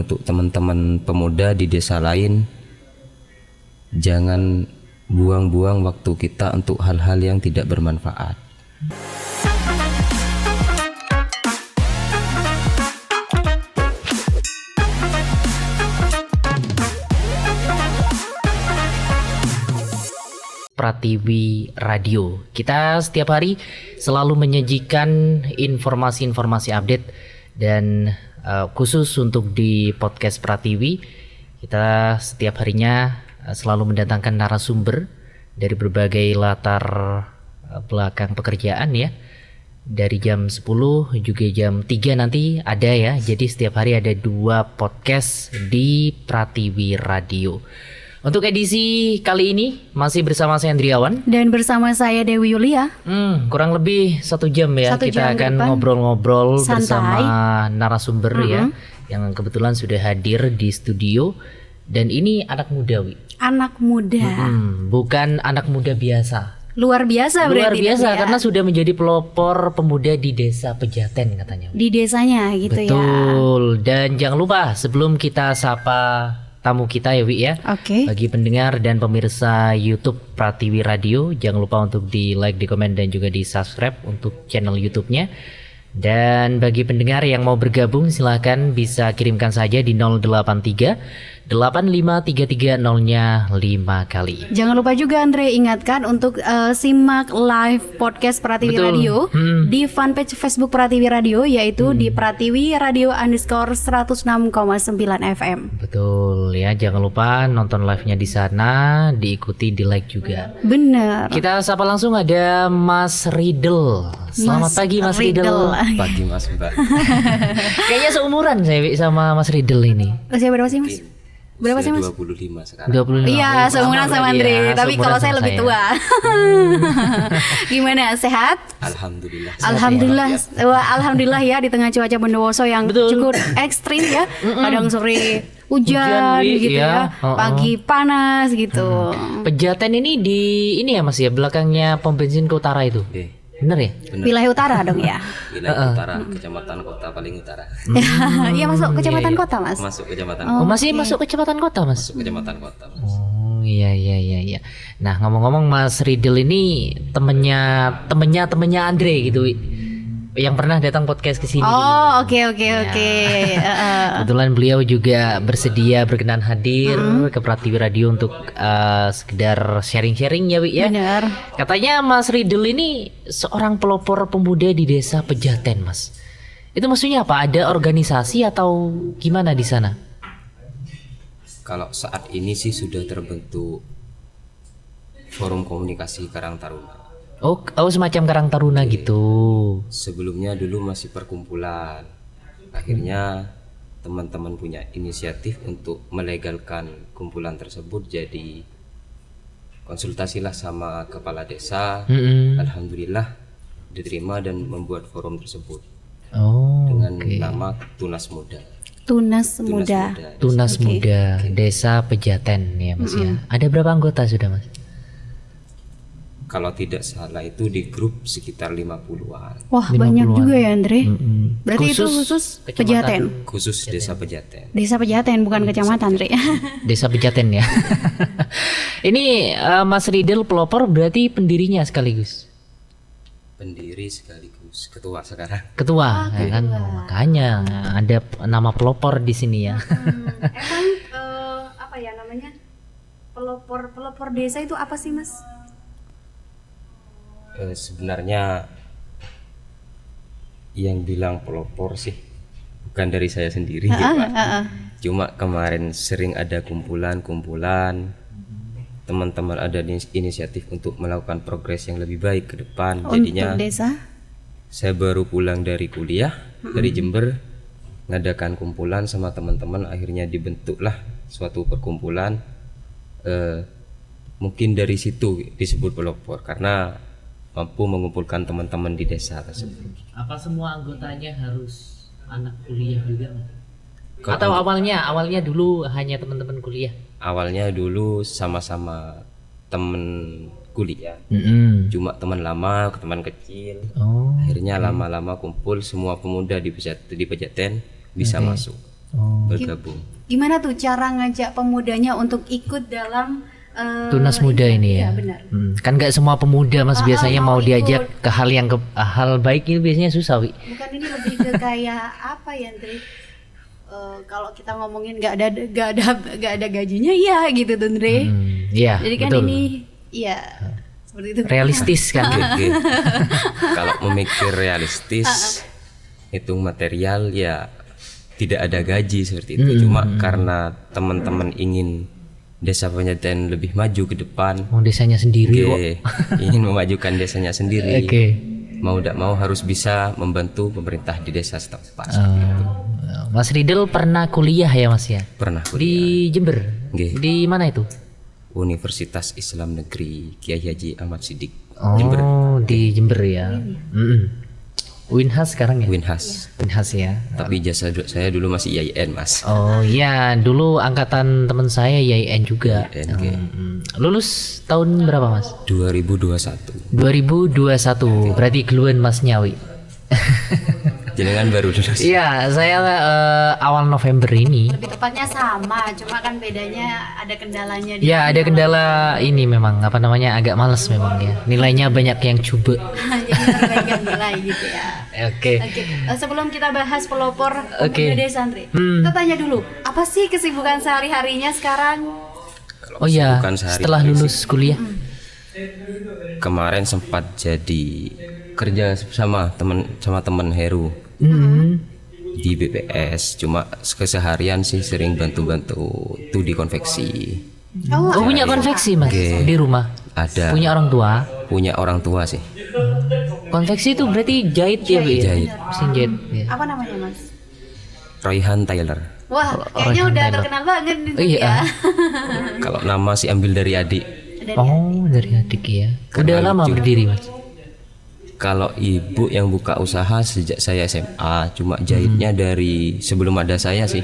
untuk teman-teman pemuda di desa lain, jangan buang-buang waktu kita untuk hal-hal yang tidak bermanfaat. Pratiwi Radio. Kita setiap hari selalu menyajikan informasi-informasi update dan khusus untuk di podcast Pratiwi, kita setiap harinya selalu mendatangkan narasumber dari berbagai latar belakang pekerjaan ya. Dari jam 10 juga jam 3 nanti ada ya. Jadi setiap hari ada 2 podcast di Pratiwi Radio. Untuk edisi kali ini masih bersama saya Andriawan dan bersama saya Dewi Yulia. Kurang lebih 1 jam ya. Kita akan ngobrol-ngobrol bersama narasumber ya, yang kebetulan sudah hadir di studio. Dan ini anak muda, Wi. Anak muda. Bukan anak muda biasa. Luar biasa berarti. Luar biasa ya? Karena sudah menjadi pelopor pemuda di desa Pejaten katanya. Di desanya gitu. Betul. Ya. Betul. Dan jangan lupa sebelum kita sapa tamu kita ya Wi ya. Oke. Bagi pendengar dan pemirsa YouTube Pratiwi Radio, jangan lupa untuk di like, di komen dan juga di subscribe untuk channel YouTube-nya. Dan bagi pendengar yang mau bergabung silahkan bisa kirimkan saja di 083 8533 0-nya 5 kali. Jangan lupa juga Andre ingatkan untuk simak live podcast Pratiwi Radio di fanpage Facebook Pratiwi Radio, yaitu di Pratiwi Radio _106,9 FM. Betul ya, jangan lupa nonton live-nya di sana, diikuti, di like juga. Bener. Kita sapa langsung ada Mas Riddle. Selamat pagi Mas Riddle. Pagi Mas Mbak. Kayaknya seumuran saya sama Mas Riddle ini. Usia berapa sih Mas? Berapa sih Mas? 25 sekarang. 25. Iya, seumuran sama Andre, tapi kalau saya lebih tua. Gimana, sehat? Alhamdulillah. Alhamdulillah ya, di tengah cuaca Bondowoso yang cukup ekstrim ya. Kadang sore hujan gitu ya. Pagi panas gitu. Pejaten ini ini ya Mas ya, belakangnya pom bensin ke utara itu. Bener ya? Wilayah utara dong ya. Wilayah utara, kecamatan kota paling utara. Iya, masuk kecamatan kota Mas. Masuk kecamatan. Masih masuk kecamatan kota Mas. Masuk kecamatan kota Mas. Oh iya. Nah ngomong-ngomong Mas Riddle ini temennya Andre gitu, yang pernah datang podcast ke sini. Oh oke. Kebetulan beliau juga bersedia berkenan hadir ke Pratiwi Radio untuk sekedar sharing-sharing ya Wi ya. Benar. Katanya Mas Riddle ini seorang pelopor pemuda di desa Pejaten Mas. Itu maksudnya apa? Ada organisasi atau gimana di sana? Kalau saat ini sih sudah terbentuk forum komunikasi Karang Taruna. Oh semacam Karang Taruna gitu. Sebelumnya dulu masih perkumpulan. Akhirnya teman-teman punya inisiatif untuk melegalkan kumpulan tersebut, jadi konsultasilah sama kepala desa. Alhamdulillah diterima dan membuat forum tersebut. Dengan nama Tunas Muda. Tunas Muda Desa Pejaten ya Mas ya. Ada berapa anggota sudah Mas? Kalau tidak salah itu di grup sekitar 50-an. Wah, banyak juga ya Andre. Berarti itu khusus Pejaten. Khusus Desa Pejaten. Desa Pejaten bukan kecamatan, Andre. Desa Pejaten ya. Ini Mas Riddle pelopor berarti pendirinya sekaligus. Pendiri sekaligus ketua sekarang. Ketua, ya kan makanya ada nama pelopor di sini ya. Emang apa ya namanya? Pelopor desa itu apa sih, Mas? Sebenarnya yang bilang pelopor sih bukan dari saya sendiri gitu Pak. Cuma kemarin sering ada kumpulan teman-teman ada inisiatif untuk melakukan progres yang lebih baik ke depan. Jadinya untuk desa? Saya baru pulang dari kuliah dari Jember, ngadakan kumpulan sama teman-teman, akhirnya dibentuklah suatu perkumpulan. Mungkin dari situ disebut pelopor karena mampu mengumpulkan teman-teman di desa tersebut. Apa semua anggotanya harus anak kuliah juga? Atau awalnya dulu hanya teman-teman kuliah? Awalnya dulu sama-sama teman kuliah, cuma teman lama, teman kecil. Akhirnya lama-lama kumpul semua pemuda di Pejaten bisa masuk. bergabung. Gimana tuh cara ngajak pemudanya untuk ikut dalam Tunas Muda ini ya. Iya, benar. Kan nggak semua pemuda Mas biasanya mau diajak ke hal yang hal baik itu biasanya susah, Wi. Bukan, ini lebih ke kayak apa ya, Ndre? Kalau kita ngomongin nggak ada gajinya, iya gitu tuh, Ndre. Iya. Jadi kan betul. ini, iya seperti itu. Realistis kan. Oke. Kalau memikir realistis, hitung material ya tidak ada gaji seperti itu. Cuma karena teman-teman ingin Desa Penjaten lebih maju ke depan, Mau desanya sendiri kok. ingin memajukan desanya sendiri. Oke. Mau tidak mau harus bisa membantu pemerintah di desa setempat. Mas Ridel pernah kuliah ya Mas ya? Pernah Di Jember. Nggih. Di mana itu? Universitas Islam Negeri Kiai Haji Ahmad Siddiq, Oh, Jember. di Jember ya. Winhas sekarang ya? Winhas. Winhas ya. Tapi jasa saya dulu masih IAIN, Mas. Oh iya, dulu angkatan teman saya YIN juga. IAIN, oke. Lulus tahun berapa Mas? 2021. 2021. Berarti keluhan Mas Nyawi. Jenengan baru lulus. Iya, saya awal November ini. Lebih tepatnya sama, cuma kan bedanya ada kendalanya di Ya, ada kendala ini memang apa namanya agak males memang ya. Nilainya banyak yang coba. jadi perbaikan nilai gitu ya. Oke. Oke, sebelum kita bahas pelopor Oke. pemuda desa, Andre, kita tanya dulu, apa sih kesibukan sehari-harinya sekarang? Oh iya, Kesibukan sehari-hari setelah lulus kuliah. Kemarin sempat jadi kerja sama teman Heru di BPS. Cuma keseharian sih sering bantu-bantu tuh di konveksi. Oh, punya konveksi Mas di rumah. Ada. Punya orang tua. Punya orang tua sih. Konveksi itu berarti jahit ya, Bu? ya? Jahit. Mesin jahit. Ya. Apa namanya, Mas? Royhan Taylor. Wah, kayaknya udah Taylor. terkenal banget itu Iya. ya. Kalau nama sih ambil dari adik. Oh, dari adik ya. Udah Karena lama lucu. berdiri, Mas. Kalau ibu yang buka usaha sejak saya SMA, cuma jahitnya dari sebelum ada saya sih.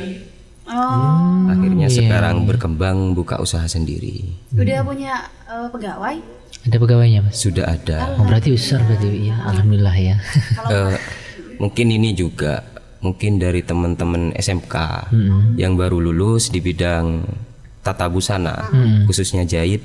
Oh, Akhirnya sekarang berkembang buka usaha sendiri. udah punya pegawai? Ada pegawainya, Mas. Sudah ada. Oh, berarti besar berarti ya. Alhamdulillah ya. Mungkin ini juga mungkin dari teman-teman SMK yang baru lulus di bidang tata busana, khususnya jahit,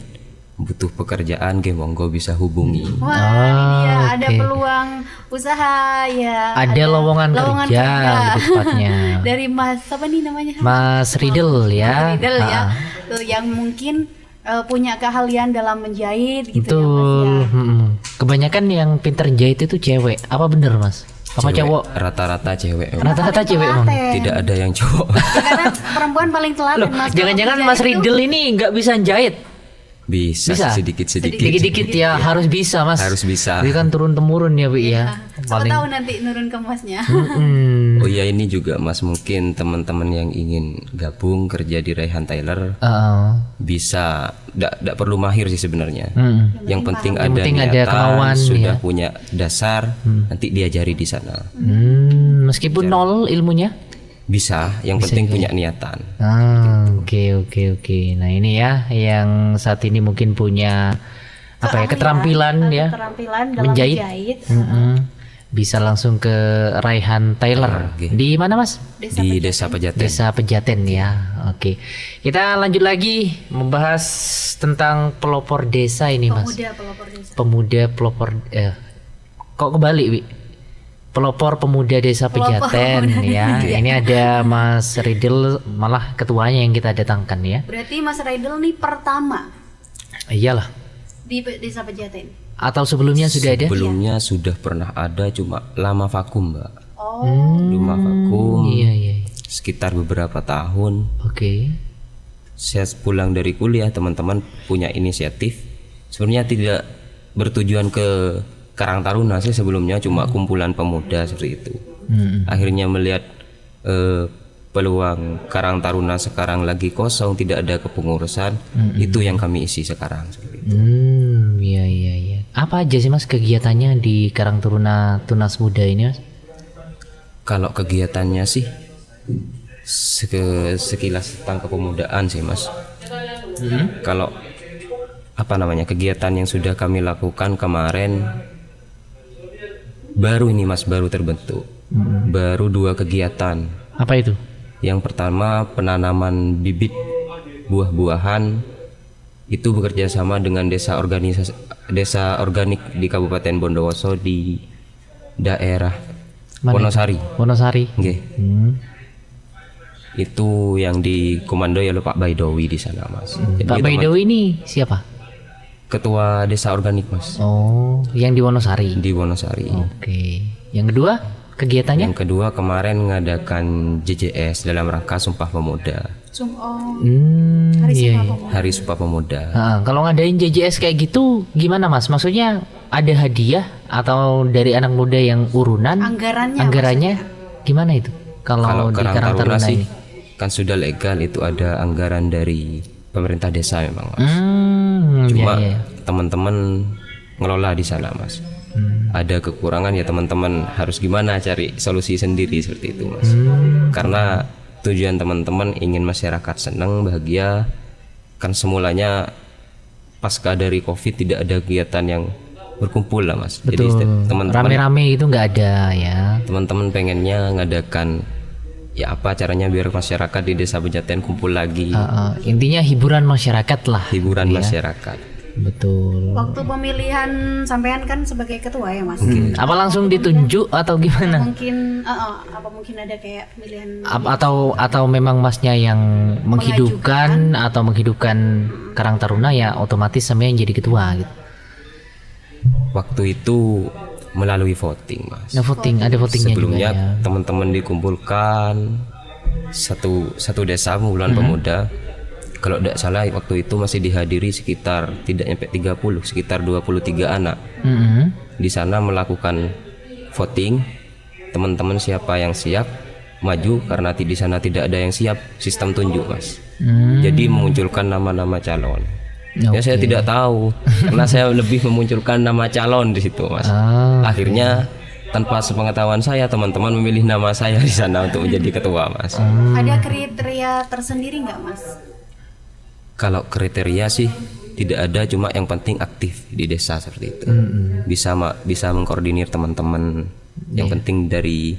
butuh pekerjaan, monggo bisa hubungi. Wah, ini dia ada oke. peluang usaha ya. Ada lowongan kerja lebih tepatnya. Dari Mas apa nih namanya? Mas Ridel ya. Riddle ya. Ah, Tuh yang mungkin punya keahlian dalam menjahit gitu ya, Mas betul. ya. Kebanyakan yang pinter jahit itu cewek. Apa bener, Mas? Apa cowok? Rata-rata cewek. Rata-rata cewek, Bang. Tidak ada yang cowok. Ya, karena perempuan paling telaten, Mas. Jangan-jangan Mas Ridel ini nggak bisa jahit? Bisa, Bisa? sedikit-sedikit. Dikit-dikit ya harus bisa, Mas. Harus bisa. Itu kan turun temurun ya, Bu ya. Siapa tahu nanti nurun ke Masnya. Oh ya, ini juga Mas, mungkin teman-teman yang ingin gabung kerja di Rayhan Taylor bisa, tidak perlu mahir sih sebenarnya. Yang penting ada penting ada niatan, kemauan, sudah ya. punya dasar, nanti diajari di sana. Meskipun nol ilmunya. Bisa, yang penting punya niatan. Oke. Nah, ini ya yang saat ini mungkin punya apa ya keterampilan ya Keterampilan dalam menjahit. menjahit. Bisa langsung ke Rayhan Taylor. Oke. Di mana, Mas? Di Desa Pejaten. Desa Pejaten ya. Oke. Kita lanjut lagi membahas tentang pelopor desa ini, Mas. Pemuda pelopor desa. Pemuda pelopor kok kebalik, Wi? Pelopor pemuda desa Pejaten ya. Ini ada Mas Ridel, malah ketuanya yang kita datangkan ya. Berarti Mas Ridel nih pertama Iyalah. di Desa Pejaten. Atau sebelumnya sudah ada? Sebelumnya sudah pernah ada, cuma lama vakum, Mbak. Oh, Lama vakum, Iya. sekitar beberapa tahun. Oke. Saya pulang dari kuliah, teman-teman punya inisiatif. Sebenarnya tidak bertujuan ke Karang Taruna sih sebelumnya, cuma kumpulan pemuda seperti itu. Akhirnya melihat peluang Karang Taruna sekarang lagi kosong, tidak ada kepengurusan, itu yang kami isi sekarang. Seperti itu. Iya. Apa aja sih Mas kegiatannya di Karang Taruna Tunas Muda ini, Mas? Kalau kegiatannya sih sekilas tentang kepemudaan sih, Mas. Kalau apa namanya kegiatan yang sudah kami lakukan kemarin, baru ini Mas, baru terbentuk, baru 2 kegiatan. Apa itu? Yang pertama penanaman bibit buah-buahan itu bekerja sama dengan desa organik di Kabupaten Bondowoso di daerah Wonosari. Wonosari. Nggih. Itu yang dikomandoi oleh Pak Baidowi di sana, Mas. Jadi Pak Baidowi ini siapa? ketua desa organik, Mas, Oh, yang di Wonosari. di Wonosari. Oke. Yang kedua, kegiatannya? Yang kedua kemarin mengadakan JJS dalam rangka Sumpah Pemuda, Iya. Hari Sumpah Pemuda. Kalau ngadain JJS kayak gitu gimana Mas? Maksudnya ada hadiah atau dari anak muda yang urunan? Anggarannya gimana itu? Kalau di Karang Taruna sih ini? kan sudah legal, itu ada anggaran dari pemerintah desa memang, Mas. Cuma iya. teman-teman ngelola di sana, Mas. Ada kekurangan ya teman-teman harus gimana cari solusi sendiri seperti itu, Mas. Karena tujuan teman-teman ingin masyarakat senang, bahagia. Kan semulanya pasca dari Covid tidak ada kegiatan yang berkumpul lah, Mas. Betul. Jadi teman-teman Rame-rame itu nggak ada ya. teman-teman pengennya ngadakan ya apa caranya biar masyarakat di Desa Pejaten kumpul lagi, Intinya hiburan masyarakat lah. hiburan masyarakat. Betul. Waktu pemilihan sampean kan sebagai ketua ya Mas. Apa langsung ditunjuk atau gimana? Mungkin apa mungkin ada kayak pemilihan Atau memang Masnya yang menghidupkan atau menghidupkan Karang Taruna ya otomatis sampean jadi ketua gitu. Waktu itu melalui voting, Mas. Nah, ada votingnya Sebelumnya juga ya. teman-teman dikumpulkan satu desa bulan pemuda. Kalau tidak salah waktu itu masih dihadiri sekitar tidak sampai 30, sekitar 23 anak. Di sana melakukan voting, teman-teman siapa yang siap maju, karena di sana tidak ada yang siap, sistem tunjuk, Mas. Jadi memunculkan nama-nama calon. Ya saya tidak tahu karena saya lebih memunculkan nama calon di situ, Mas. Akhirnya tanpa sepengetahuan saya teman-teman memilih nama saya di sana untuk menjadi ketua, Mas. ada kriteria tersendiri nggak Mas? Kalau kriteria sih tidak ada, cuma yang penting aktif di desa seperti itu. Bisa mengkoordinir teman-teman. Yang penting dari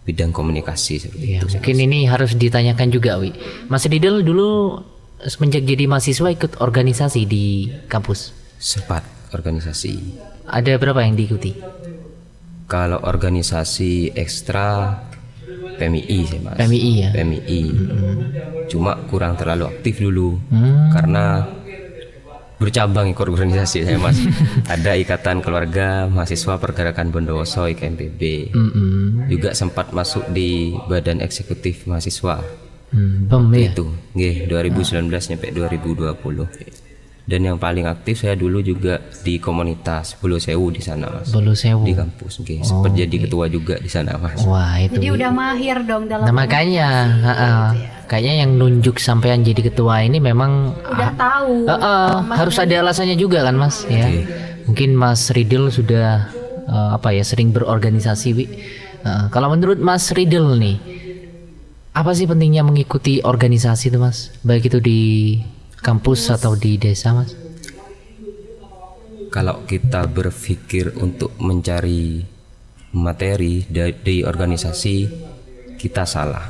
bidang komunikasi seperti Ya, itu. mungkin ini harus ditanyakan juga, Wi. Mas Ridel dulu semenjak jadi mahasiswa ikut organisasi di kampus. Sempat organisasi. Ada berapa yang diikuti? Kalau organisasi ekstra PMI sih, Mas. PMI ya? PMI. Cuma kurang terlalu aktif dulu karena bercabang ikut organisasi saya, Mas. Ada Ikatan Keluarga Mahasiswa Pergerakan Bondowoso IKMPB. Juga sempat masuk di Badan Eksekutif Mahasiswa. BEM ya? Itu, nggih, 2019 sampai 2020. Dan yang paling aktif saya dulu juga di komunitas Bulu Sewu di sana, Mas. Bolu Sewu. Di kampus, nggih. Sempat jadi ketua juga di sana, Mas. Wah, itu. Jadi udah mahir dong dalam Nah, makanya kayaknya yang nunjuk sampean jadi ketua ini memang udah tahu. harus ada alasannya juga kan, Mas ya. Mungkin Mas Ridel sudah sering berorganisasi, Wi. Kalau menurut Mas Ridel nih, apa sih pentingnya mengikuti organisasi itu, Mas? Baik itu di kampus atau di desa, Mas? Kalau kita berpikir untuk mencari materi di organisasi, kita salah.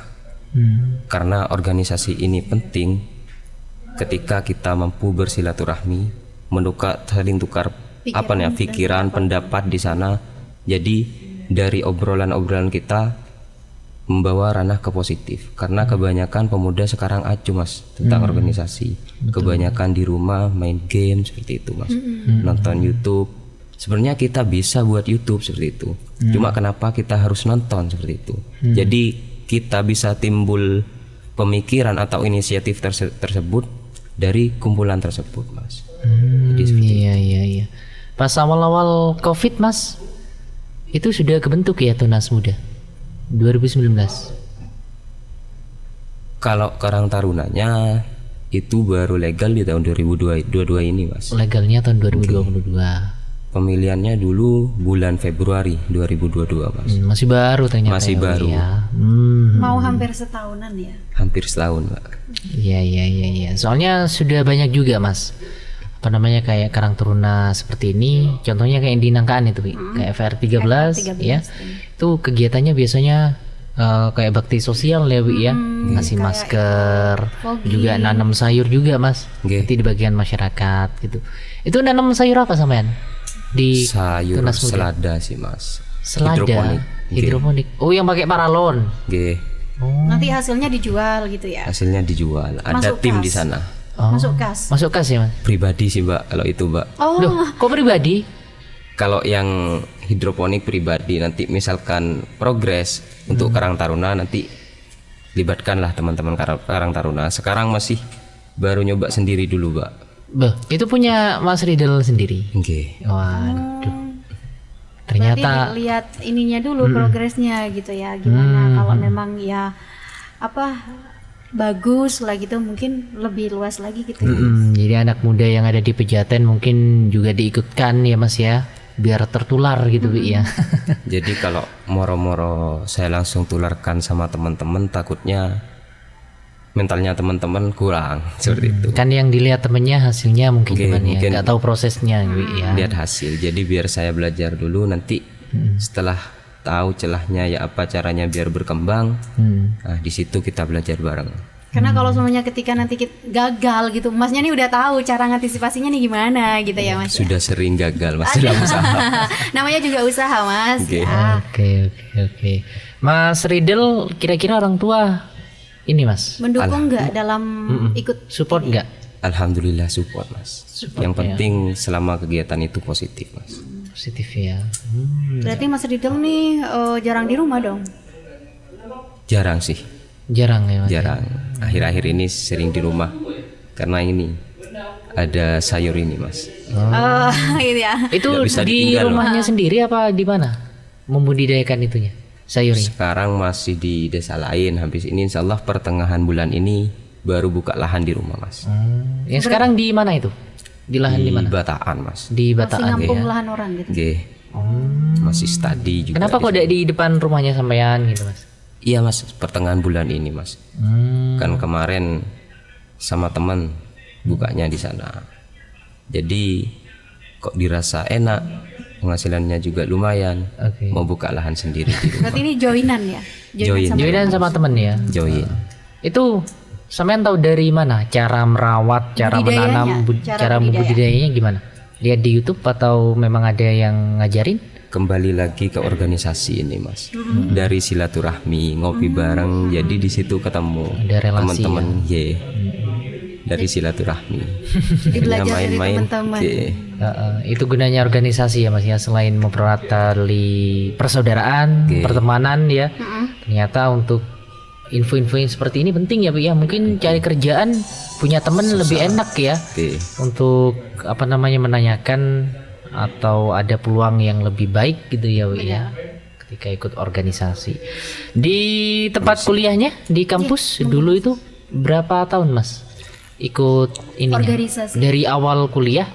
Karena organisasi ini penting ketika kita mampu bersilaturahmi, saling tukar pikiran, pendapat di sana. Jadi dari obrolan-obrolan kita membawa ranah ke positif. Karena kebanyakan pemuda sekarang acuh, Mas, tentang organisasi. Kebanyakan di rumah main game seperti itu, Mas. Nonton YouTube. Sebenarnya kita bisa buat YouTube seperti itu. Cuma kenapa kita harus nonton seperti itu? Jadi kita bisa timbul pemikiran atau inisiatif tersebut dari kumpulan tersebut, Mas. Jadi seperti Iya. Pas awal-awal Covid, Mas, itu sudah kebentuk ya Tunas Muda 2019. Kalau Karang Tarunanya itu baru legal di tahun 2022 ini, Mas. Legalnya tahun 2022. Pemilihannya dulu bulan Februari 2022, Mas. Masih baru ternyata. Masih ya, baru. Ya. Mau hampir setahunan ya. Hampir setahun, Pak. Iya. Soalnya sudah banyak juga, Mas. Kayak Karang Taruna seperti ini. Contohnya kayak di Nangkaan itu, Wi. Kayak FR13 ya. Itu kegiatannya biasanya kayak bakti sosial ya Bu ya, ngasih masker, juga nanam sayur juga Mas, Nggih. nanti di bagian masyarakat gitu. Itu nanam sayur apa sampean di Sayur Tunas Muda? selada sih mas. Selada, Hidroponik. hidroponik. Oh yang pakai paralon. Nggih. Nanti hasilnya dijual gitu ya. Hasilnya dijual. Ada Masuk tim kas. di sana. Oh, Masuk kas. masuk kas ya Mas. Pribadi sih mbak kalau itu mbak. Oh, Loh, kok pribadi? Kalau yang hidroponik pribadi nanti misalkan progres untuk Karang Taruna nanti libatkanlah teman-teman Karang Taruna. Sekarang masih baru nyoba sendiri dulu mbak. Beh, itu punya Mas Ridel sendiri. Nggih. Waduh. berarti Ternyata lihat ininya dulu progresnya gitu ya. Gimana kalau memang ya apa bagus lah gitu, mungkin lebih luas lagi gitu ya. jadi anak muda yang ada di Pejaten mungkin juga diikutkan ya Mas ya, biar tertular gitu Bu ya. Jadi kalau moro-moro saya langsung tularkan sama teman-teman takutnya mentalnya teman-teman kurang seperti itu. Kan yang dilihat temennya hasilnya mungkin Oke, gimana ya, mungkin nggak tahu prosesnya Bu ya. Lihat hasil. Jadi biar saya belajar dulu nanti setelah tahu celahnya ya apa caranya biar berkembang. Nah, di situ kita belajar bareng. Karena kalau semuanya ketika nanti gagal gitu, Masnya nih udah tahu cara ngantisipasinya nih gimana gitu ya Mas. Sudah sering gagal Mas dalam usaha. Namanya juga usaha Mas. Oke. Ya. Oke. Mas Ridel kira-kira orang tua ini Mas Mendukung nggak dalam ikut? support nggak? Alhamdulillah support Mas. Yang penting selama kegiatan itu positif Mas. Positif ya. Berarti Mas Ridel nih jarang di rumah dong. Jarang sih, Jarang ya Mas. jarang. Akhir-akhir ini sering di rumah karena ini ada sayur ini Mas. Gitu ya. Itu Nggak bisa di ditinggal, rumahnya sendiri apa di mana? Membudidayakan itunya, sayurnya. Sekarang masih di desa lain. Habis ini insya Allah pertengahan bulan ini baru buka lahan di rumah Mas. Yang sekarang di mana itu? Di lahan di Di mana? Bataan Mas. Di Masih Bataan ngampung ya. lahan orang gitu. Oke. Masih study juga. Kenapa di kok di depan rumahnya sampean gitu Mas? Iya Mas, pertengahan bulan ini Mas. Kan kemarin sama teman bukanya di sana. Jadi kok dirasa enak, penghasilannya juga lumayan. Oke. Mau buka lahan sendiri di rumah. Berarti ini joinan ya? Join. Joinan sama temen ya. Join. Itu sampean tahu dari mana cara merawat, cara Budidayanya, menanam, cara budidaya. membudidayanya gimana? Lihat di YouTube atau memang ada yang ngajarin? Kembali lagi ke organisasi ini Mas. Dari silaturahmi, ngopi bareng, jadi di situ ketemu Ada relasi teman-teman ye. Dari silaturahmi. Jadi belajar dari main-main. teman-teman. ye. Itu gunanya organisasi ya Mas ya, selain mempererat tali persaudaraan, pertemanan ya. Ternyata untuk info-info yang seperti ini penting ya Bu ya. Mungkin cari kerjaan punya temen lebih enak ya. Oke. Untuk apa namanya menanyakan atau ada peluang yang lebih baik gitu ya Bu ya. Ketika ikut organisasi. Di tempat kuliahnya di kampus dulu itu berapa tahun Mas? Ikut ini Organisasi. dari awal kuliah?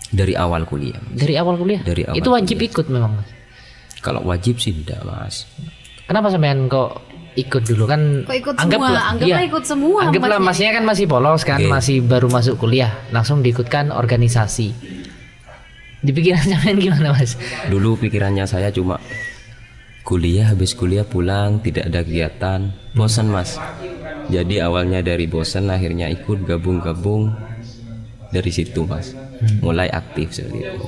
Dari awal kuliah. Dari awal kuliah? Dari awal itu wajib ikut memang Mas. Kalau wajib sih tidak Mas. Kenapa sampean kok ikut dulu kan? Kok ikut semua? Anggaplah ikut semua, Anggaplah Masnya. Masnya kan masih polos kan, masih baru masuk kuliah, langsung diikutkan organisasi. Di pikiran sampean gimana Mas? Dulu pikirannya saya cuma kuliah, habis kuliah pulang tidak ada kegiatan, bosan Mas. Jadi awalnya dari bosan akhirnya ikut gabung-gabung dari situ Mas. Mulai aktif seperti itu.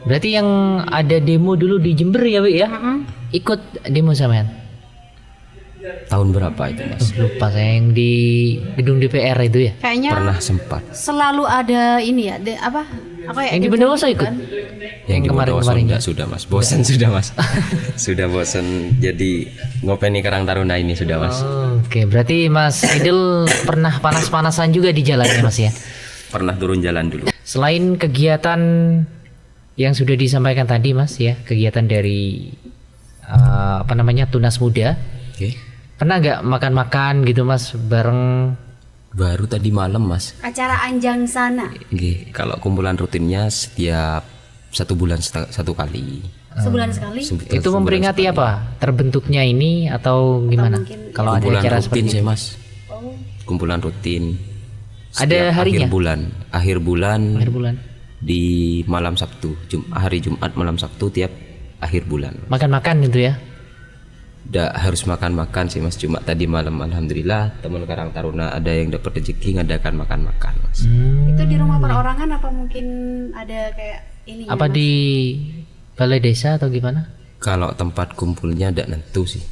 Berarti yang ada demo dulu di Jember ya Bu ya? Ikut demo sampean? Tahun berapa itu Mas? Lupa saya, yang di gedung DPR itu ya? Kayaknya Pernah sempat. selalu ada ini ya, apa ya? Yang di Bondowoso ikut? Yang di kemarin- Bondowoso kemarin enggak, sudah Mas. Bosan sudah Mas. Sudah bosan jadi ngopeni Karang Taruna ini sudah Mas. Oke, berarti Mas Idul pernah panas-panasan juga di jalan ya Mas ya? Pernah turun jalan dulu. Selain kegiatan yang sudah disampaikan tadi Mas ya, kegiatan dari apa namanya Tunas Muda, Oke. pernah nggak makan-makan gitu Mas bareng? Baru tadi malam Mas. Acara Anjang Sana Oke. Kalau kumpulan rutinnya setiap 1 bulan satu kali. sebulan sekali. Itu memperingati apa? Terbentuknya ini atau gimana? Kalau ada Kumpulan acara rutin seperti sih itu. Mas. Kumpulan rutin. Ada Setiap harinya? Akhir bulan. Akhir bulan. Di malam Sabtu, hari Jumat malam Sabtu tiap akhir bulan. Makan-makan itu ya? nggak harus makan-makan sih mas, cuma tadi malam alhamdulillah teman Karang Taruna ada yang dapat rezeki ngadakan makan-makan mas. Itu di rumah perorangan apa mungkin ada kayak ini? Apa di balai desa atau gimana? Kalau tempat kumpulnya nggak nentu sih,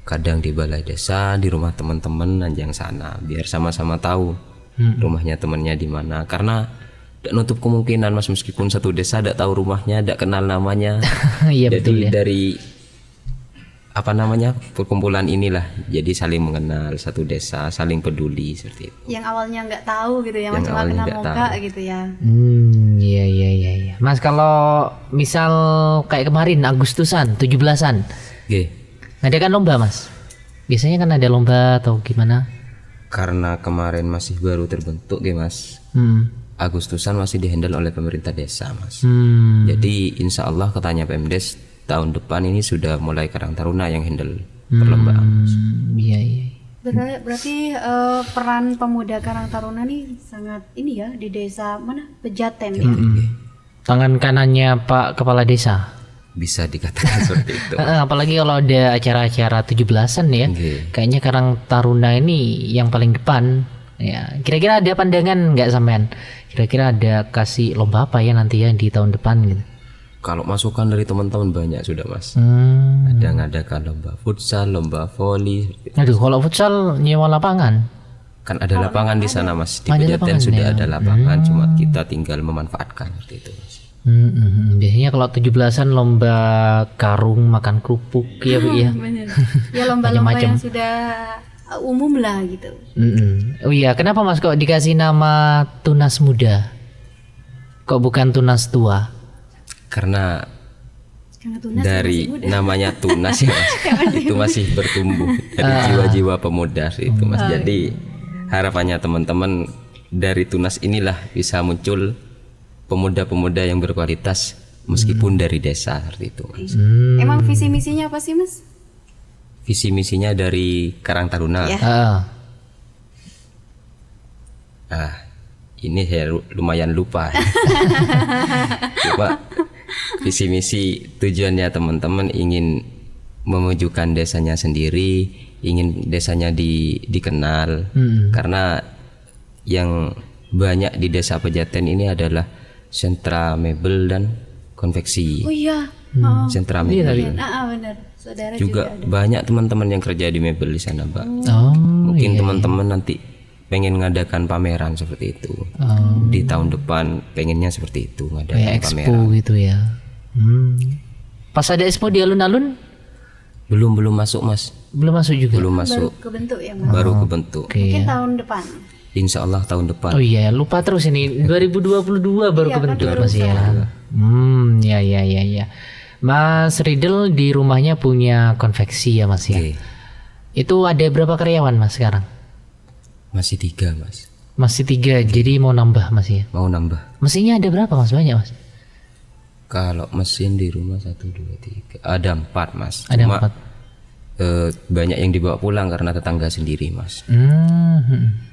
kadang di balai desa, di rumah teman-teman Nanjang sana, biar sama-sama tahu rumahnya temannya di mana. Karena nggak nutup kemungkinan mas, meskipun satu desa nggak tahu rumahnya, nggak kenal namanya. Iya Jadi betul ya. dari apa namanya perkumpulan inilah jadi saling mengenal, satu desa saling peduli seperti itu. Yang awalnya nggak tahu gitu ya, Yang cuma awalnya kenal nggak muka tahu. gitu ya. Iya. Mas kalau misal kayak kemarin Agustusan 17-an Oke. ngadakan lomba mas? Biasanya kan ada lomba atau gimana? Karena kemarin masih baru terbentuk ya mas, Agustusan masih dihandle oleh pemerintah desa mas. Jadi insya Allah katanya Pemdes tahun depan ini sudah mulai Karang Taruna yang handle perlombaan. Iya. Berarti peran pemuda Karang Taruna nih sangat ini ya di desa mana Pejaten ya. Tangan kanannya Pak Kepala Desa. Bisa dikatakan seperti itu. Apalagi kalau ada acara-acara 17-an ya. Kayaknya Karang Taruna ini yang paling depan. Ya, kira-kira ada pandangan nggak sampean? Kira-kira ada kasih lomba apa ya nanti ya di tahun depan gitu? Kalau masukan dari teman-teman banyak sudah mas. Ada ngadakan lomba futsal, lomba voli. Aduh, kalau futsal nyewa lapangan. Kan ada lapangan di sana mas. Di Ada Pejaten lapangan, sudah ya. ada lapangan, cuma kita tinggal memanfaatkan seperti itu mas. Biasanya kalau 17-an lomba karung makan kerupuk ya Bu ya. Bener. Ya lomba-lomba Macam-macam. yang sudah umum lah gitu. Oh iya, kenapa Mas kok dikasih nama Tunas Muda? Kok bukan Tunas Tua? Karena Karena tunas dari masih muda. namanya tunas ya mas, itu masih bertumbuh dari jiwa-jiwa pemuda itu mas. Jadi harapannya teman-teman dari tunas inilah bisa muncul pemuda-pemuda yang berkualitas meskipun dari desa seperti itu mas. Emang visi misinya apa sih mas? Visi misinya dari Karang Taruna. Ya. Ini saya lumayan lupa. Coba visi misi tujuannya teman-teman ingin memajukan desanya sendiri, ingin desanya dikenal. Karena yang banyak di desa Pejaten ini adalah sentra mebel dan konveksi. Oh iya. Sentra mebel. Benar. Saudara Juga banyak teman-teman yang kerja di mebel di sana, Mbak. Oh, Mungkin teman-teman nanti pengen ngadakan pameran seperti itu. Di tahun depan pengennya seperti itu, ngadakan kayak expo pameran. gitu ya. Pas ada expo di alun-alun Belum masuk, Mas. belum masuk juga. Belum baru masuk. kebentuk ya mas. Baru kebentuk. Oke. Mungkin Ya. tahun depan. Insya Allah tahun depan. Oh iya, lupa terus ini 2022 baru Iya, kebentuk kan baru Mas ya. Ya. Mas Riddle di rumahnya punya konveksi ya Mas ya. Oke. Itu ada berapa karyawan Mas sekarang? Masih 3, Mas. Masih 3, jadi mau nambah Mas ya. Mau nambah. Mesinnya ada berapa Mas? Banyak Mas? Kalau mesin di rumah 1, 2, 3 ada 4, Mas. Ada Cuma 4. Banyak yang dibawa pulang karena tetangga sendiri, Mas.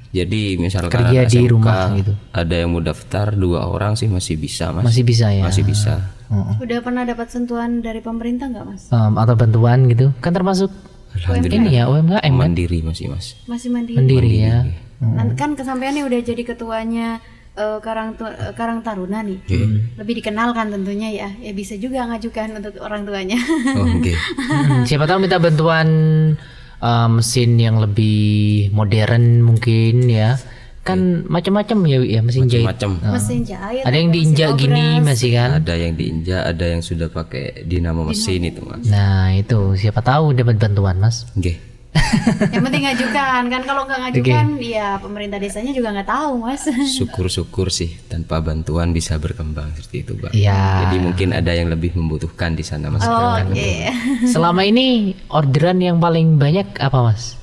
Jadi misalkan Kerja anak di SMK, rumah gitu. ada yang mau daftar 2 orang sih masih bisa, Mas. Masih bisa ya. Masih bisa. Udah pernah dapat sentuhan dari pemerintah nggak mas? Atau bantuan gitu. Kan termasuk Alhamdulillah. ini ya UMKM kan? Mandiri masih, Mas. Masih mandiri. Mandiri ya. Nanti kan kesampaiannya udah jadi ketuanya Karang Taruna nih. Lebih dikenal kan tentunya ya. Ya bisa juga ngajukan untuk orang tuanya. Oh, oke. Siapa tahu minta bantuan mesin yang lebih modern mungkin ya. Kan macam-macam ya mesin jahit. Macam. Mesin jahit. Ada yang diinjak gini masih kan. Ada yang diinjak, ada yang sudah pakai dinamo mesin itu, Mas. Nah, itu siapa tahu dapat bantuan, Mas. Oke. Yang penting ngajukan kan, kalau nggak ngajukan ya pemerintah desanya juga nggak tahu mas. Syukur-syukur sih tanpa bantuan bisa berkembang seperti itu, Pak. Iya. Jadi mungkin ada yang lebih membutuhkan di sana, Mas. Oh, oke. Selama ini orderan yang paling banyak apa, Mas?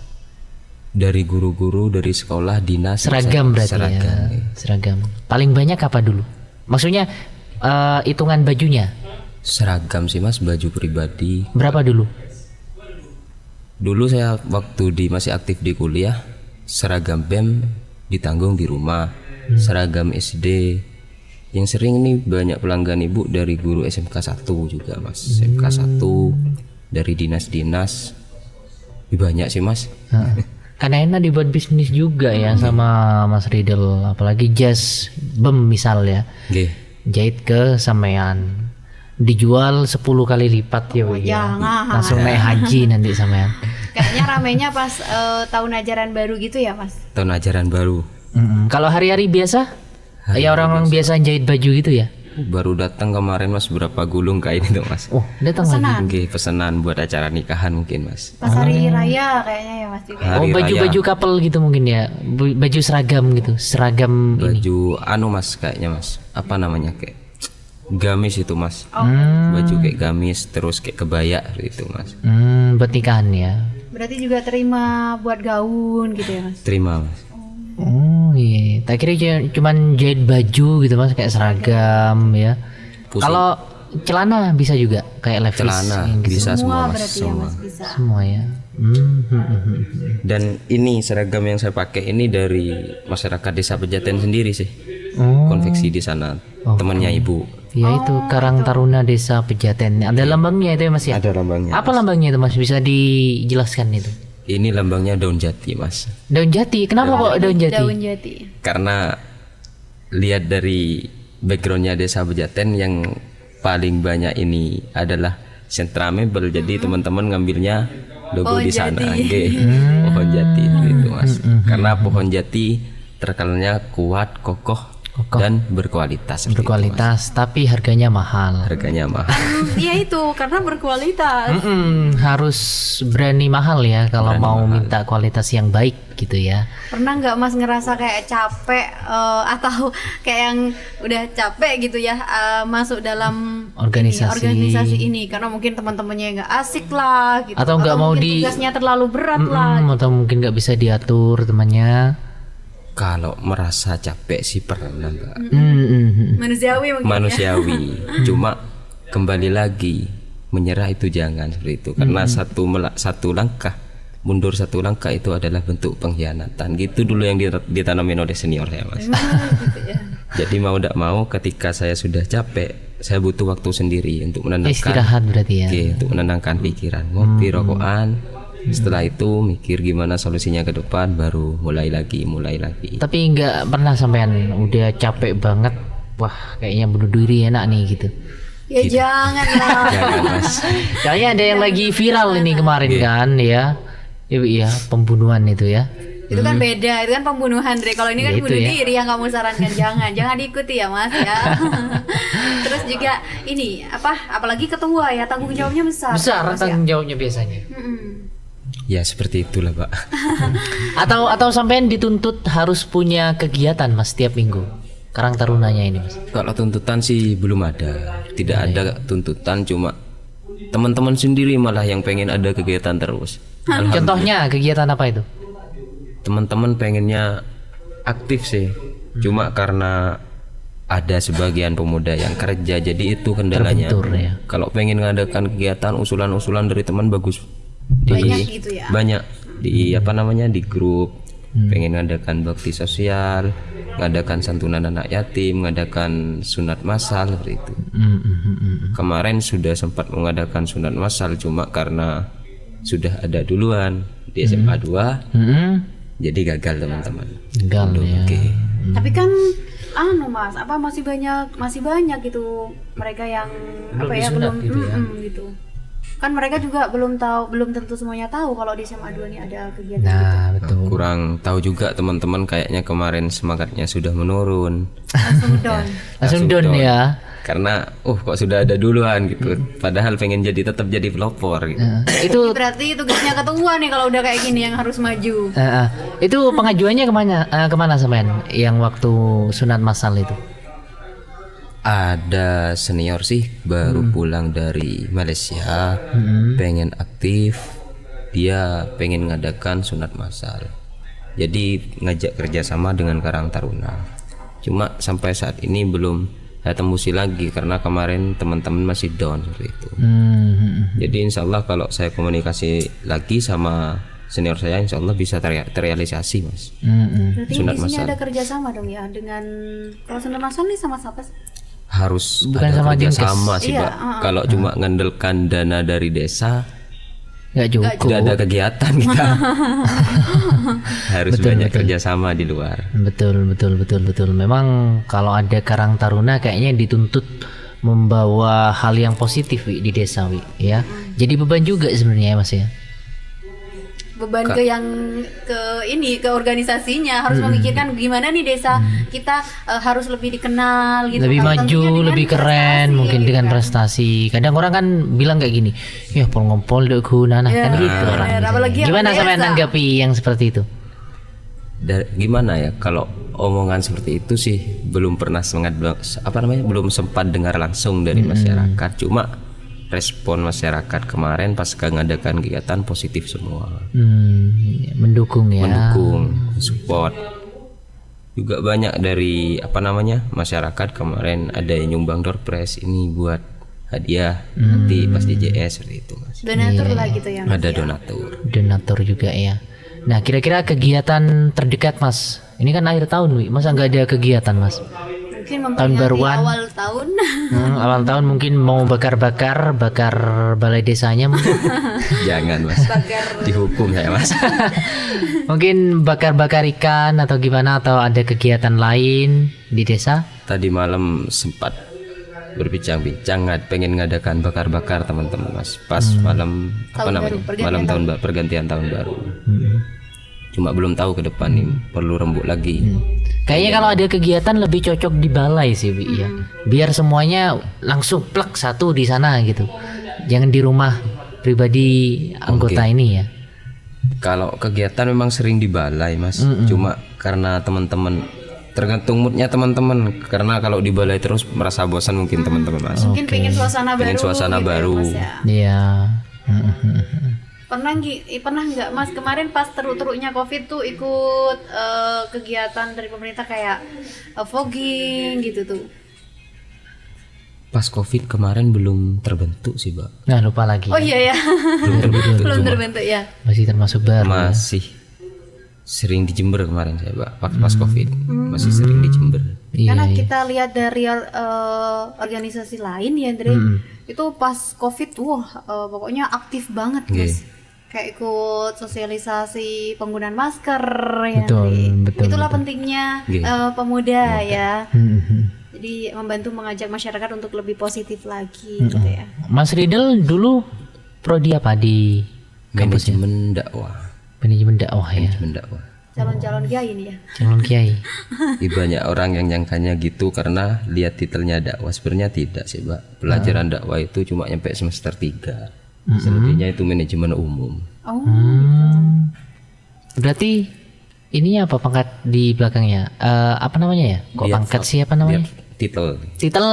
Dari guru-guru, dari sekolah, dinas, Seragam berarti seragam. ya. Seragam. Paling banyak apa dulu? Maksudnya hitungan bajunya Seragam sih, Mas, baju pribadi. berapa dulu? Dulu saya waktu masih aktif di kuliah, seragam BEM ditanggung di rumah. Seragam SD yang sering ini banyak pelanggan Ibu dari guru SMK 1 juga, Mas. SMK 1 dari dinas-dinas Banyak sih mas. Karena enak dibuat bisnis juga ya sama Mas Riddle, apalagi jas bem misal ya. Oke. Jahit ke sampean dijual 10 kali lipat ya, Wi, ya. jangan. Langsung naik haji nanti sampean. Kayaknya ramenya pas tahun ajaran baru gitu ya mas. Tahun ajaran baru. Kalau hari-hari biasa ya orang-orang biasa jahit baju gitu ya. Baru datang kemarin mas berapa gulung kain itu mas. Oh, datang lagi. Pesanan Oke, pesanan buat acara nikahan mungkin mas. pas hari raya kayaknya ya mas juga. Hari Oh, baju-baju raya. couple gitu mungkin ya. Baju seragam gitu, seragam ini. Baju anu mas kayaknya mas. Apa namanya kayak gamis itu mas. Oh. Baju kayak gamis terus kayak kebaya gitu mas. Buat nikahan ya. Berarti juga terima buat gaun gitu ya mas. Terima mas. Oh iya, tak kira cuman jahit baju gitu mas, kayak seragam ya. Pusing. Kalau celana bisa juga kayak Levi's Celana yang gitu. bisa semua Semua mas. berarti ya Semua. mas bisa. Semua ya. Dan ini seragam yang saya pakai ini dari masyarakat Desa Pejaten sendiri sih. Oh, Konveksi di sana. Temannya ibu. ya itu Karang Taruna Desa Pejaten. Ada lambangnya itu ya mas ya? Ada lambangnya. Apa lambangnya itu mas? Bisa dijelaskan itu? Ini lambangnya daun jati mas. Daun jati. Kenapa kok daun jati? Daun jati. Karena lihat dari backgroundnya Desa Pejaten yang paling banyak ini adalah sentra mebel. Jadi teman-teman ngambilnya logo di sana. Oke. Pohon jati itu mas. Karena pohon jati terkenalnya kuat, kokoh, dan berkualitas. seperti itu, Berkualitas, tapi harganya mahal. Mas. Harganya mahal. Iya itu karena berkualitas. Harus berani mahal ya kalau mau minta kualitas yang baik gitu ya. Pernah nggak mas ngerasa kayak capek atau kayak yang udah capek gitu ya masuk dalam organisasi ini karena mungkin teman-temannya nggak asik lah gitu. Atau nggak mau mungkin tugasnya terlalu berat lah. Atau mungkin nggak bisa diatur temannya. Kalau merasa capek sih pernah mbak. Manusiawi mungkin Manusiawi. Cuma kembali lagi menyerah itu jangan seperti itu. Karena satu langkah mundur satu langkah itu adalah bentuk pengkhianatan. Gitu dulu yang ditanamin oleh senior saya mas. gitu ya. Jadi mau tidak mau ketika saya sudah capek, saya butuh waktu sendiri untuk menenangkan. Istirahat berarti ya. Oke, untuk menenangkan pikiran, ngopi rokokan. Setelah itu mikir gimana solusinya ke depan, baru mulai lagi. Tapi nggak pernah sampean udah capek banget, wah kayaknya bunuh diri enak nih gitu. Ya jangan lah. Jangan mas. Kayaknya ada yang lagi viral ini kemarin kan ya. Iya, pembunuhan itu ya. Itu kan beda, itu kan pembunuhan Dre. Kalau ini kan Ya, itu bunuh ya. diri yang kamu sarankan jangan diikuti ya mas ya. Terus juga ini apalagi ketua ya tanggung jawabnya besar. Besar Mas, ya? tanggung jawabnya biasanya. Ya seperti itulah pak. Atau sampean dituntut harus punya kegiatan mas setiap minggu. Karang Tarunanya ini mas. Kalau tuntutan sih belum ada. Tidak ada tuntutan, cuma teman-teman sendiri malah yang pengen ada kegiatan terus. Contohnya kegiatan apa itu? Teman-teman pengennya aktif sih. Cuma karena ada sebagian pemuda yang kerja, jadi itu kendalanya. Terbentur, ya. Kalau pengen ngadakan kegiatan, usulan-usulan dari teman bagus. Banyak gitu ya. Banyak di di grup. Pengen ngadakan bakti sosial, ngadakan santunan anak yatim, ngadakan sunat massal seperti itu. Kemarin sudah sempat mengadakan sunat massal, cuma karena sudah ada duluan di SMA 2, jadi gagal teman-teman. Gagal ya. Oke. Tapi kan mas masih banyak gitu mereka yang Belum disunat belum gitu ya. gitu. Kan mereka juga belum tentu semuanya tahu kalau di SMA 2 ini ada kegiatan gitu. Nah betul. Kurang tahu juga teman-teman, kayaknya kemarin semangatnya sudah menurun. Langsung down. Langsung down ya. Karena kok sudah ada duluan gitu. Padahal pengen tetap jadi pelopor gitu. Itu Berarti tugasnya ketua nih kalau udah kayak gini yang harus maju. itu pengajuannya kemana sampean yang waktu sunat massal itu? Ada senior sih baru pulang dari Malaysia, pengen aktif, dia pengen ngadakan sunat massal. Jadi ngajak kerjasama dengan Karang Taruna. Cuma sampai saat ini belum saya tembusi lagi karena kemarin teman-teman masih down seperti itu. Jadi insya Allah kalau saya komunikasi lagi sama senior saya, insya Allah bisa terrealisasi mas. Berarti Sunat di sini massal. ada kerjasama dong ya dengan kalau sunat massal nih sama siapa sih? Harus Bukan ada sama kerja Dinkes. sama sih Iya, Pak. Kalau cuma ngandalkan dana dari desa nggak cukup. Tidak ada kegiatan kita. Harus banyak kerjasama di luar. Betul. Memang kalau ada Karang Taruna kayaknya dituntut membawa hal yang positif Wi, di desa Wi, ya. Jadi beban juga sebenarnya ya Mas ya. Beban ke organisasinya harus memikirkan gimana nih desa kita harus lebih dikenal gitu, Lebih kan. maju, Tentunya dengan lebih keren prestasi, mungkin gitu dengan kan. prestasi. Kadang orang kan bilang kayak gini, ya pol ngompol dek guna kan gitu orang. bener. Apalagi yang Gimana desa. sampai nanggapi yang seperti itu? Gimana ya kalau omongan seperti itu sih belum pernah belum sempat dengar langsung dari masyarakat. Cuma respon masyarakat kemarin pas mengadakan kegiatan positif semua. Mendukung ya. Mendukung, support. Juga banyak dari masyarakat kemarin ada yang nyumbang door prize ini buat hadiah nanti pas DJS seperti itu Mas. Donatur lah gitu ya Mas. Ada donatur juga ya. Nah, kira-kira kegiatan terdekat Mas. Ini kan akhir tahun Wi, masa nggak ada kegiatan Mas? Mungkin Tahun baruan. awal tahun. Awal tahun mungkin mau bakar balai desanya mungkin. Jangan Mas. Dihukum saya Mas. Mungkin bakar ikan atau gimana, atau ada kegiatan lain di desa? Tadi malam sempat berbincang-bincang pengen ngadakan bakar teman-teman Mas. Pas malam pergantian tahun baru. Cuma belum tahu ke depan nih perlu rembuk lagi. Kayaknya kalau ada kegiatan lebih cocok di balai sih, Bi, ya. Biar semuanya langsung plek satu di sana gitu. Jangan di rumah pribadi anggota ini ya. Kalau kegiatan memang sering di balai Mas. Cuma karena teman-teman tergantung moodnya teman-teman. Karena kalau di balai terus merasa bosan mungkin teman-teman Mas. Mungkin pengen suasana baru. Gitu ya, Mas, ya. Iya. Pernah nggak Mas kemarin pas teruk-teruknya COVID tuh ikut kegiatan dari pemerintah kayak fogging gitu tuh? Pas COVID kemarin belum terbentuk sih, Mbak. Nah, lupa lagi. Oh iya ya. Belum terbentuk ya. Masih termasuk baru. Masih sering di Jember kemarin saya, Mbak. Pas COVID masih sering di Jember. Karena kita lihat dari organisasi lain ya, Andre, itu pas COVID, pokoknya aktif banget, Mas. Kayak ikut sosialisasi penggunaan masker, ya. Betul. Itulah pentingnya pemuda ya. Jadi membantu mengajak masyarakat untuk lebih positif lagi, gitu ya. Mas Riddle dulu prodi apa di kampus? Manajemen dakwah. Manajemen dakwah ya. Manajemen dakwah. Calon-calon kiai ini ya. Calon kiai. Banyak orang yang nyangkanya gitu karena lihat titelnya dakwah, sebenarnya tidak sih, Mbak. Pelajaran dakwah itu cuma nyampe semester 3. Selebihnya itu manajemen umum. Berarti ininya apa pangkat di belakangnya? Apa namanya ya? Kok pangkat sih apa namanya? Titel.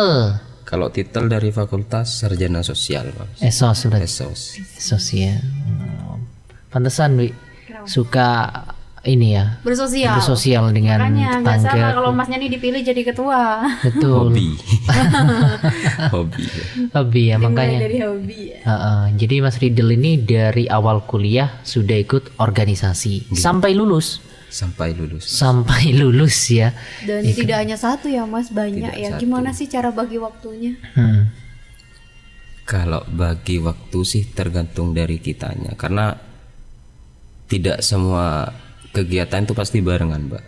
Kalau titel dari fakultas sarjana sosial, Mas. Esos berarti. Esos ya. Pantesan Wi suka ini ya, bersosial dengan makanya nggak tetangga. salah kalau Masnya nih dipilih jadi ketua. Betul. Hobi ya, makanya dari hobi ya. Jadi Mas Riddle ini dari awal kuliah sudah ikut organisasi sampai lulus ya. Dan tidak hanya satu ya Mas, banyak ya. Gimana sih cara bagi waktunya? Kalau bagi waktu sih tergantung dari kitanya, karena tidak semua kegiatan itu pasti barengan, Mbak.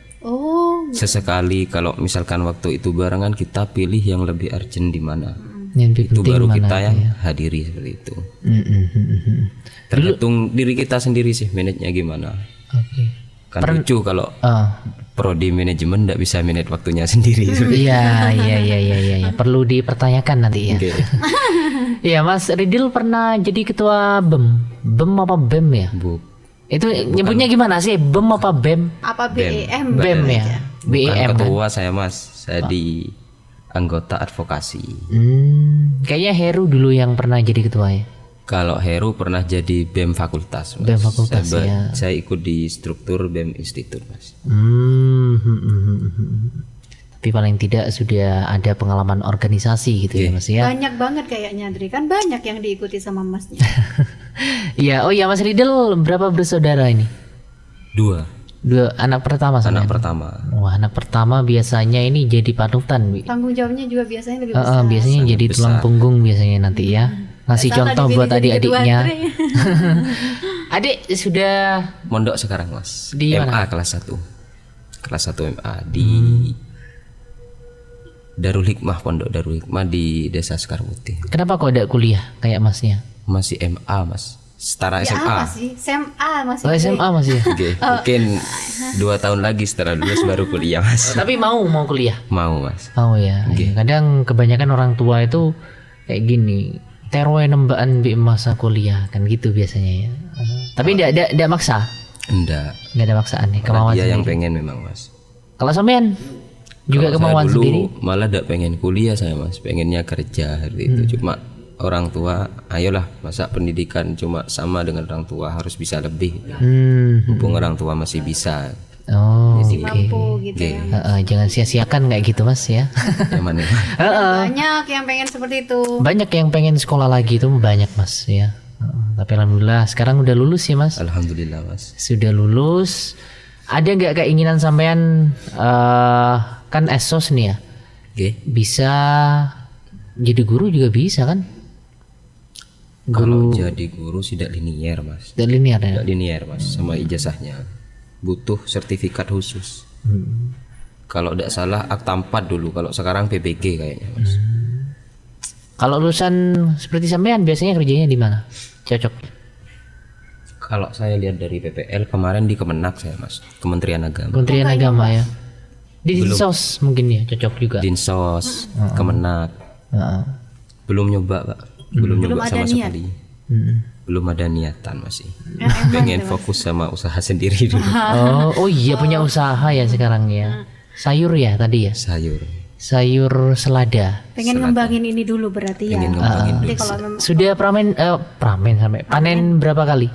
Sesekali kalau misalkan waktu itu barengan, kita pilih yang lebih urgent di mana. Itu baru kita yang hadiri seperti itu. Tergantung diri kita sendiri sih manage-nya gimana. Kan lucu kalau prodi manajemen nggak bisa manage waktunya sendiri. Iya. Perlu dipertanyakan nanti ya. Iya, Mas Riddle pernah jadi ketua BEM apa BEM ya? Itu nyebutnya gimana sih? BEM apa BEM? Apa BEM? BEM ya. BEM ketua saya Mas. Saya di anggota advokasi. Kayaknya Heru dulu yang pernah jadi ketua ya. Kalau Heru pernah jadi BEM fakultas, Mas. BEM fakultas ya. Saya ikut di struktur BEM institut, Mas. Tapi paling tidak sudah ada pengalaman organisasi gitu ya Mas ya. Banyak banget kayaknya, Andri, kan banyak yang diikuti sama Masnya. Iya, Mas Riddle berapa bersaudara ini? 2 anak pertama sama. Anak pertama. Wah, anak pertama biasanya ini jadi panutan, Wi. Tanggung jawabnya juga biasanya lebih besar. Biasanya jadi tulang punggung biasanya nanti ya. ngasih Salah contoh di sini buat jadi adik-adiknya. ketua Adik sudah Mondok sekarang mas. Di MA mana? kelas 1. Kelas 1 MA di Darul Hikmah, Pondok Darul Hikmah di Desa Sekar Putih. kenapa kok ada kuliah kayak masnya? Masih MA mas. Setara Ya SMA. apa sih? SMA masih. Oh, SMA masih ya? Oke, mungkin 2 tahun lagi setelah lulus baru kuliah mas. Tapi mau kuliah? Mau mas. Oh ya, iya. Kadang kebanyakan orang tua itu kayak gini, terwe nembaan bi masa kuliah kan gitu biasanya ya. Tapi tidak maksa, Enggak. nggak ada maksaan nih, Karena kemauan dia yang sendiri. pengen memang mas. Kalau sampean juga Kalau kemauan saya dulu sendiri. malah tidak pengen kuliah saya mas, pengennya kerja hari itu. Cuma orang tua, ayolah masa pendidikan cuma sama dengan orang tua, harus bisa lebih. Mumpung orang tua masih bisa. Oh, oke. mampu gitu ya. Jangan sia-siakan kayak gitu mas ya. Yang mana? Banyak yang pengen seperti itu. Banyak yang pengen sekolah lagi itu banyak mas ya. Tapi alhamdulillah sekarang udah lulus ya mas. Alhamdulillah mas. Sudah lulus. Ada nggak keinginan sampean kan esos nih ya? Oke. Bisa jadi guru juga bisa kan? Kalau jadi guru tidak linier mas. Tidak linear ya. Tidak linier mas, sama ijazahnya. Butuh sertifikat khusus. Kalau tidak salah akta 4 dulu. Kalau sekarang PBG kayaknya mas. Kalau lulusan seperti sampean biasanya kerjanya di mana? Cocok. Kalau saya lihat dari PPL kemarin di Kemenak saya mas, Kementerian Agama. Kementerian Agama ya. Di Dinsos mungkin ya cocok juga. Dinsos, Kemenak. Heeh. Belum nyoba pak. Belum nyoba ada sama niat. sekali. Mm. Belum ada niatan masih. Pengen fokus sama usaha sendiri dulu. Oh iya punya usaha ya sekarang ya. Sayur ya tadi ya. Sayur. Sayur selada. Pengen ngembangin ini dulu berarti ya. Pengen ngembangin dulu. Jadi kalau memang Sudah pramen sampai panen berapa kali?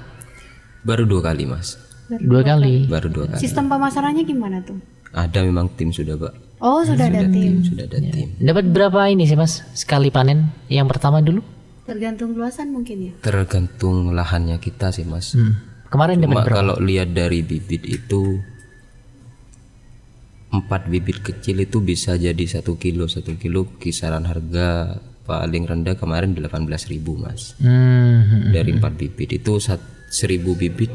Baru 2 kali mas. 2 kali. Baru 2 kali. sistem pemasarannya gimana tuh? Ada memang tim sudah pak. Oh, sudah ada tim. Sudah ada tim. Dapat berapa ini sih mas sekali panen? Yang pertama dulu? Tergantung luasan mungkin ya. Tergantung lahannya kita sih mas. Kemarin dapat Cuma berapa? kalau lihat dari bibit itu 4 bibit kecil itu bisa jadi 1 kilo. 1 kilo kisaran harga paling rendah kemarin 18.000 mas. Dari 4 bibit itu 1.000 bibit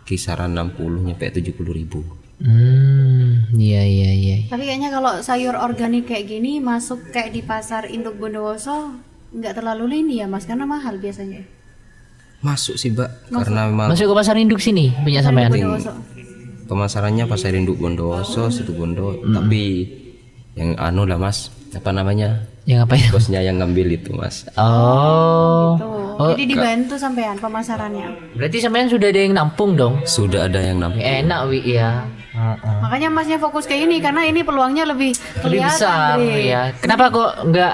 kisaran 60 nyampe 70.000. Iya. Tapi kayaknya kalau sayur organik kayak gini masuk kayak di pasar induk Bondowoso nggak terlalu lini ya mas, karena mahal biasanya. Masuk sih mbak, karena memang Masuk ke pasar induk sini punya sampean. Bondowoso. pemasarannya pasar induk Bondowoso, situ Bondo. Tapi yang anu lah mas, apa namanya, Yang apa ya? bosnya yang ngambil itu mas. Oh. Tuh. Jadi dibantu sampean pemasarannya. Berarti sampean sudah ada yang nampung dong. Sudah ada yang nampung. Enak wi ya. Makanya masnya fokus ke ini karena ini peluangnya lebih Lebih kelihatan. besar Dre. ya. Kenapa kok nggak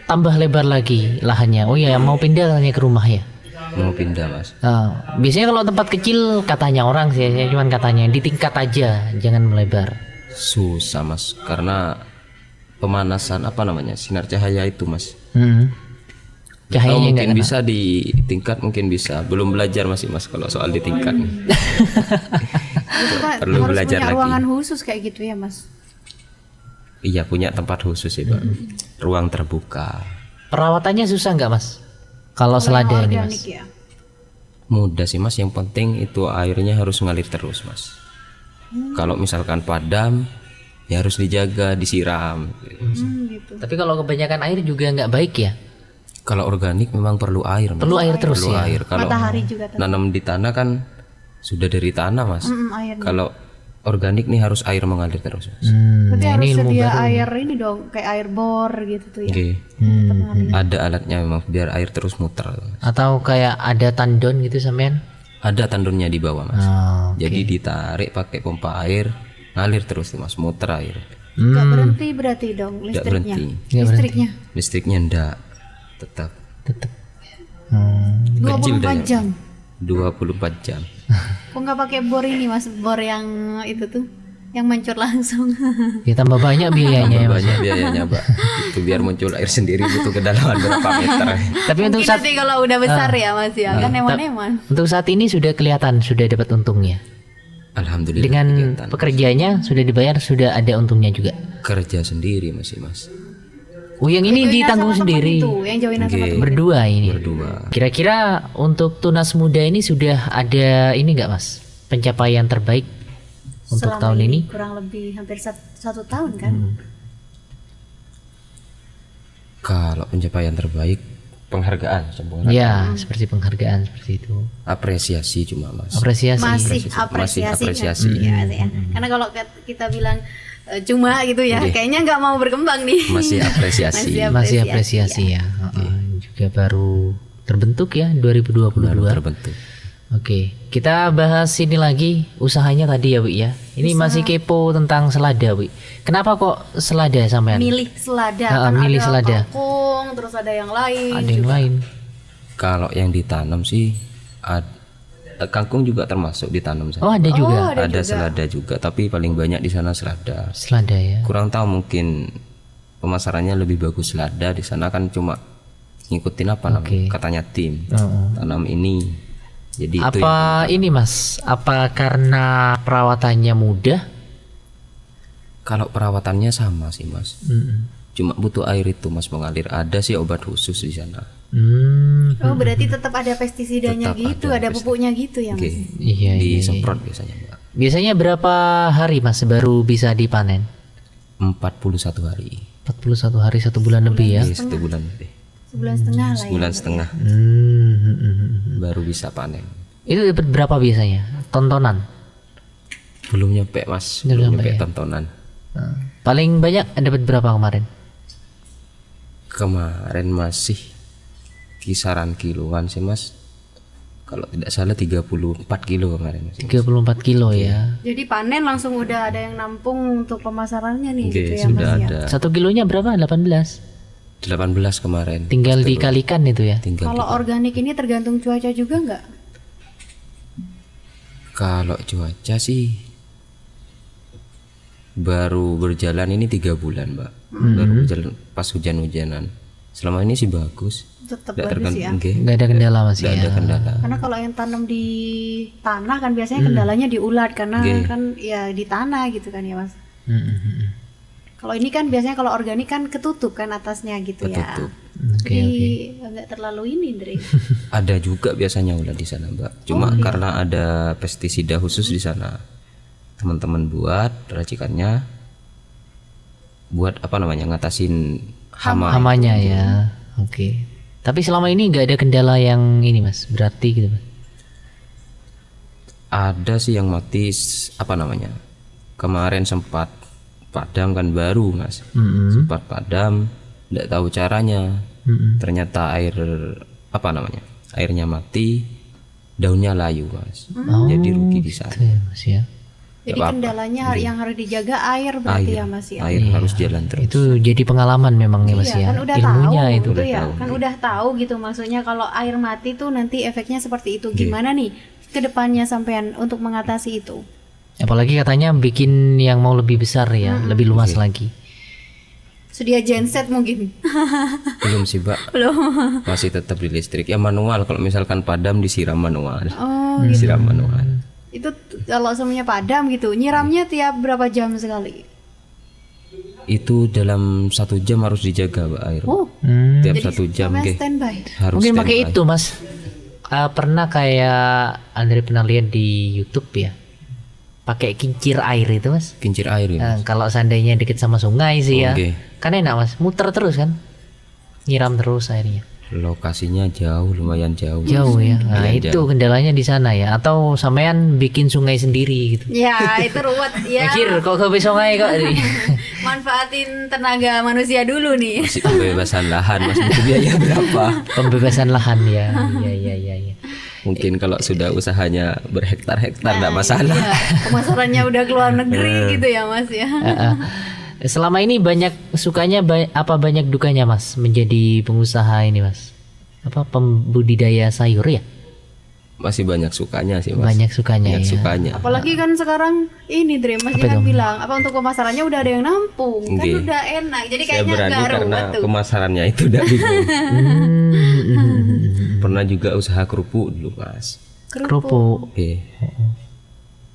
tambah lebar lagi lahannya? Oh iya, mau pindah katanya ke rumah ya. Mau pindah mas. Biasanya kalau tempat kecil katanya orang sih, saya cuman katanya di tingkat aja, jangan melebar. Susah mas, karena pemanasan apa namanya, sinar cahaya itu mas. Atau Cahayanya nggak mungkin kena. bisa di tingkat, mungkin bisa. Belum belajar masih mas kalau soal di tingkat. Itu kan Perlu harus belajar punya lagi. ruangan khusus kayak gitu ya mas. Iya punya tempat khusus ya pak. Ruang terbuka. Perawatannya susah nggak mas? Kalau selada ini mas. Organik ya. Mudah sih mas, yang penting itu airnya harus ngalir terus mas. Kalau misalkan padam, ya harus dijaga, disiram. Gitu. Tapi kalau kebanyakan air juga nggak baik ya. Kalau organik memang perlu air mas. Perlu air terus Perlu ya. air. Kalau Matahari juga tetap. nanam di tanah kan sudah dari tanah mas. Airnya. Kalau organik nih harus air mengalir terus mas. Berarti Nah, harus ini ilmu sedia baru. air ini dong, kayak air bor gitu tuh ya. Oke. Ada alatnya memang biar air terus muter. Mas. Atau kayak ada tandon gitu sampean? Ada tandonnya di bawah mas. Oh. Jadi ditarik pakai pompa air, ngalir terus tuh mas, muter air. Nggak berhenti berarti dong Tidak listriknya. berhenti. Listriknya Listriknya ndak, tetap 24 daya. jam. 24 jam. Kok nggak pakai bor ini mas, bor yang itu tuh, yang mancur langsung. Ya tambah banyak biayanya ya mas. Banyak biayanya pak. Itu biar muncul air sendiri butuh kedalaman berapa meter. Tapi untuk Mungkin saat nanti kalau udah besar ya mas ya, kan eman-eman. untuk saat ini sudah kelihatan sudah dapat untungnya. Alhamdulillah. Dengan kelihatan. pekerjaannya sudah dibayar, sudah ada untungnya juga. Kerja sendiri masih mas. yang ini Joinnya ditanggung sama teman sendiri. itu, yang joinan sama teman. Berdua ini. Berdua. Kira-kira untuk Tunas Muda ini sudah ada ini nggak Mas? Pencapaian terbaik untuk Selama tahun ini? kurang lebih hampir satu tahun kan. Kalau pencapaian terbaik, penghargaan sebenarnya. Ya, seperti penghargaan seperti itu. Apresiasi cuma Mas. Apresiasi. Masih Masih apresiasi, apresiasi. kan? Iya, Mas, ya. Karena kalau kita bilang cuma gitu ya, kayaknya nggak mau berkembang nih. Masih apresiasi. Masih apresiasi ya. Juga baru terbentuk ya 2022. Baru terbentuk. Oke, kita bahas ini lagi usahanya tadi ya, Wi ya. Ini masih kepo tentang selada, Wi. Kenapa kok selada sampean? Milih selada, kan milih ada selada. kangkung, terus ada yang lain. Ada yang lain. Kalau yang ditanam sih kangkung juga termasuk ditanam Oh, saya. ada juga. Ada selada juga, tapi paling banyak di sana selada. Selada ya. Kurang tahu mungkin pemasarannya lebih bagus selada, di sana kan cuma ngikutin apa namanya, katanya tim tanam ini. Jadi itu Apa ini Mas? Apa karena perawatannya mudah? kalau perawatannya sama sih Mas. Cuma butuh air itu Mas mengalir. Ada sih obat khusus di sana. Oh, berarti tetap ada pestisidanya Tetap gitu, ada ada pupuknya gitu ya, Mas. Oke. Iya, Disemprot biasanya Mbak. Biasanya berapa hari Mas baru bisa dipanen? 41 hari. 41 hari, 1 bulan lebih ya. Iya, 1 bulan lebih. Sebulan setengah lah ya. Bulan setengah baru bisa panen. Itu dapat berapa biasanya? Tontonan. Belum nyampe Mas, belum nyampe tontonan. Paling banyak dapat berapa kemarin? Kemarin masih kisaran kiloan sih Mas. Kalau tidak salah 34 kilo kemarin Mas. 34 kilo ya. Jadi panen langsung udah ada yang nampung untuk pemasarannya nih Oke, gitu ya, sudah Mas ya. ada 1 kilonya berapa? 18. 18 kemarin. Tinggal dikalikan itu ya. Tinggal Kalau organik ini tergantung cuaca juga nggak? kalau cuaca sih baru berjalan ini 3 bulan Mbak. Baru berjalan pas hujan-hujanan. Selama ini sih bagus. Tetap Tidak bagus tergantung, ya. oke. Nggak ada kendala Mas Tidak ya. ada kendala. Karena kalau yang tanam di tanah kan biasanya kendalanya di ulat karena kan ya di tanah gitu kan ya, Mas. Kalau ini kan biasanya kalau organik kan ketutup kan atasnya gitu Ketutup. Oke, Jadi nggak terlalu ini, Dre. Ada juga biasanya ulat di sana Mbak. Cuma karena ada pestisida khusus di sana. Teman-teman buat racikannya buat apa namanya? Ngatasin hama. Hamanya ya. Oke. Tapi selama ini nggak ada kendala yang ini Mas, berarti gitu Mas. Ada sih yang mati apa namanya? Kemarin sempat padam kan baru Mas. Sempat padam, tidak tahu caranya. Ternyata air apa namanya? Airnya mati, daunnya layu Mas. Jadi rugi di sana. Itu ya Mas ya. Jadi kendalanya yang harus dijaga air berarti ya, Mas ya. Air harus jalan terus. Itu jadi pengalaman memang ya Mas Iya, ya. kan udah Ilmunya tahu itu. gitu ya. Kan udah tahu gitu maksudnya kalau air mati tuh nanti efeknya seperti itu. Gimana nih ke depannya sampean untuk mengatasi itu? Apalagi katanya bikin yang mau lebih besar ya, lebih luas lagi. Sedia genset mungkin. Belum sih Mbak. Belum. Masih tetap di listrik. Ya manual, kalau misalkan padam disiram manual. Oh, Disiram manual. itu kalau semuanya padam gitu, nyiramnya tiap berapa jam sekali? Itu dalam 1 jam harus dijaga Mbak air. Oh, Tiap jadi 1 jam sampai ke standby. harus Mungkin pakai standby. itu Mas. Pernah kayak Andre pernah lihat di YouTube ya. Pakai kincir air itu Mas. Kincir air ya. Kalau seandainya deket sama sungai sih ya. Oke. Kan enak Mas, muter terus kan. Nyiram terus airnya. Lokasinya jauh, lumayan jauh. Jauh ya. Nah, Lumayan itu jauh. kendalanya di sana ya. Atau sampean bikin sungai sendiri gitu. Ya, itu ruwet ya. Mikir kok ke sungai kok. Manfaatin tenaga manusia dulu nih. Masih pembebasan lahan Mas, butuh biaya berapa? Pembebasan lahan ya. Iya. Mungkin kalau sudah usahanya berhektar-hektar enggak masalah. Iya, pemasarannya udah keluar negeri gitu ya, Mas ya. Selama ini banyak sukanya apa banyak dukanya Mas menjadi pengusaha ini Mas? Apa pembudidaya sayur ya? Masih banyak sukanya sih Mas. Banyak sukanya Banyak ya. sukanya. Apalagi kan sekarang ini Dre, Mas Jihan bilang apa untuk pemasarannya udah ada yang nampung, kan Oke. udah enak. Jadi Saya kayaknya berani nggak karena ruwet tuh. pemasarannya itu udah bingung. Pernah juga usaha kerupuk dulu Mas. Kerupuk. Oke.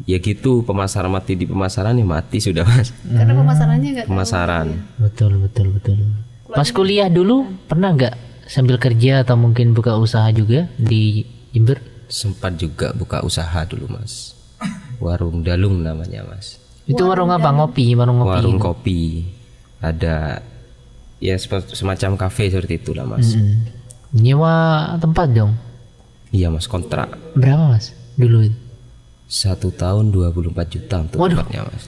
Ya gitu, pemasaran mati di pemasaran ya mati sudah Mas. Karena pemasarannya nggak tahu. Pemasaran. Betul. Mas kuliah dulu pernah nggak sambil kerja atau mungkin buka usaha juga di Jember? Sempat juga buka usaha dulu Mas. Warung Dalung namanya Mas. Itu warung apa? Warung ngopi. Warung kopi. Ada ya semacam kafe seperti itulah Mas. Nyewa tempat dong. Iya Mas, kontrak. Berapa Mas dulu itu? 1 tahun 24 juta untuk Waduh. tempatnya Mas.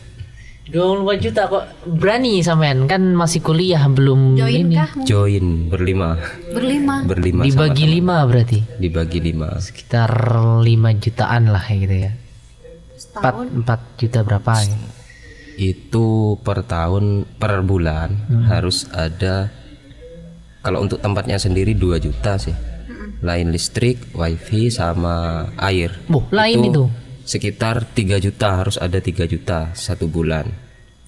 24 juta kok berani sampean, kan masih kuliah belum Join ini. kah? Join berlima. Berlima. Dibagi 5 berarti. Dibagi 5. Sekitar 5 jutaan lah gitu ya. 4 juta berapa ya? Itu per tahun, per bulan harus ada, kalau untuk tempatnya sendiri 2 juta sih. Lain listrik, wifi sama air. Lain itu. Sekitar 3 juta, harus ada 3 juta 1 bulan.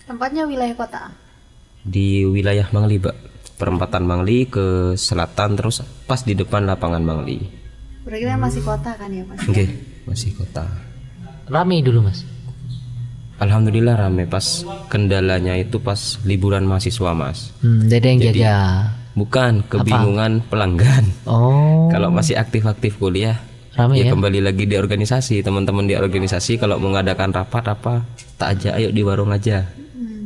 Tempatnya wilayah kota. Di wilayah Mangli, Mbak. Perempatan Mangli ke selatan, terus pas di depan lapangan Mangli. Berarti kan masih kota kan ya Mas? Oke, masih kota. Rame dulu Mas. Alhamdulillah rame. Pas kendalanya itu pas liburan mahasiswa Mas. Ada yang jaga. Bukan, kebingungan pelanggan. Oh, Kalau masih aktif-aktif kuliah, rame ya? kembali lagi di organisasi. Teman-teman di organisasi kalau mengadakan rapat apa, tak aja ayo di warung aja.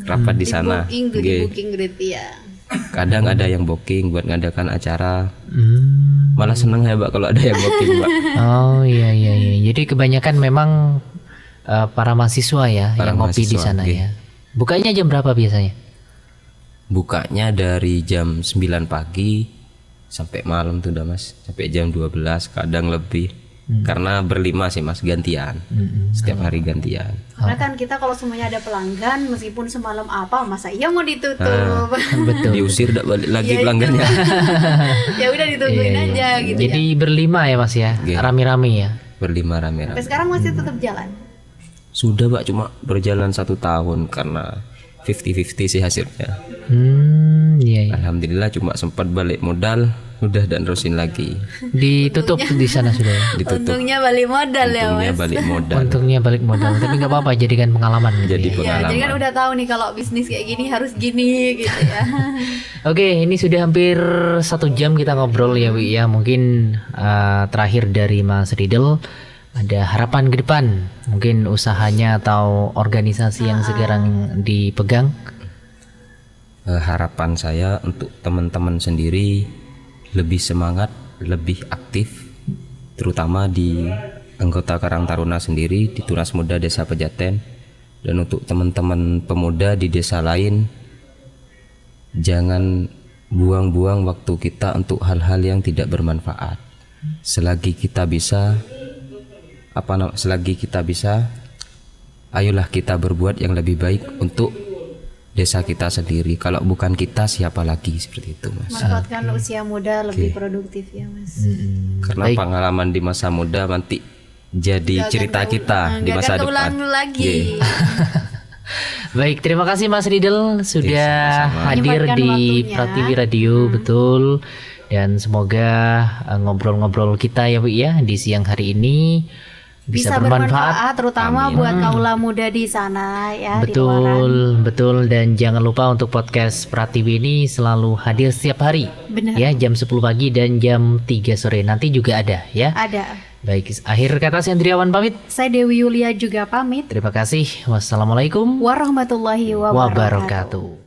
Rapat di sana. Nggih. Booking berarti ya. Kadang ada yang booking buat ngadakan acara. Hmm. Malah seneng ya Mbak kalau ada yang booking Mbak. Oh iya. Jadi kebanyakan memang para mahasiswa ya Para yang ngopi di mahasiswa, sana oke. ya. Bukanya jam berapa biasanya? Bukanya dari jam 9 pagi sampai malam tuh udah Mas. Sampai jam 12, kadang lebih. Karena berlima sih Mas, gantian. Setiap hari gantian. Karena kan kita kalau semuanya ada pelanggan, meskipun semalam apa, masa iya mau ditutup? Betul. Diusir tidak balik lagi Ya itu. pelanggannya. Ya udah ditungguin aja gitu ya. Jadi berlima ya Mas ya, Iya. rame-rame ya. Berlima rame-rame. Sampai sekarang masih tetap jalan. Sudah Mbak, cuma berjalan 1 tahun karena 50-50 sih hasilnya. Iya. Alhamdulillah cuma sempat balik modal, udah dan terusin lagi. Ditutup di sana sudah ya. Ditutup. Untungnya balik modal ya Untungnya Mas. balik modal. Untungnya balik modal, tapi nggak apa-apa, jadikan pengalaman gitu Jadi ya. Ya, pengalaman. jadi kan udah tahu nih kalau bisnis kayak gini harus gini gitu ya. Oke, ini sudah hampir 1 jam kita ngobrol ya Wi ya. Mungkin terakhir dari Mas Riddle, ada harapan ke depan, mungkin usahanya atau organisasi yang sekarang dipegang. Harapan saya untuk teman-teman sendiri lebih semangat, lebih aktif, terutama di anggota Karang Taruna sendiri di Tunas Muda Desa Pejaten, dan untuk teman-teman pemuda di desa lain, jangan buang-buang waktu kita untuk hal-hal yang tidak bermanfaat. Selagi kita bisa, ayolah kita berbuat yang lebih baik untuk desa kita sendiri. Kalau bukan kita, siapa lagi, seperti itu Mas. Manfaatkan usia muda lebih produktif ya Mas. Karena pengalaman di masa muda nanti jadi cerita kita di masa depan. Ulang lagi. Baik, terima kasih Mas Riddle sudah hadir Menyempatkan di waktunya. Prativi Radio, betul. Dan semoga ngobrol-ngobrol kita ya Wi ya di siang hari ini bisa bermanfaat. Terutama buat kaula muda di sana ya. di luaran. Betul, betul, dan jangan lupa untuk podcast Prativi ini selalu hadir setiap hari. Benar. Ya, jam 10 pagi dan jam 3 sore nanti juga ada ya. Ada. Baik, akhir kata saya Andriawan pamit. Saya Dewi Yulia juga pamit. Terima kasih. Wassalamualaikum Warahmatullahi wabarakatuh. wabarakatuh.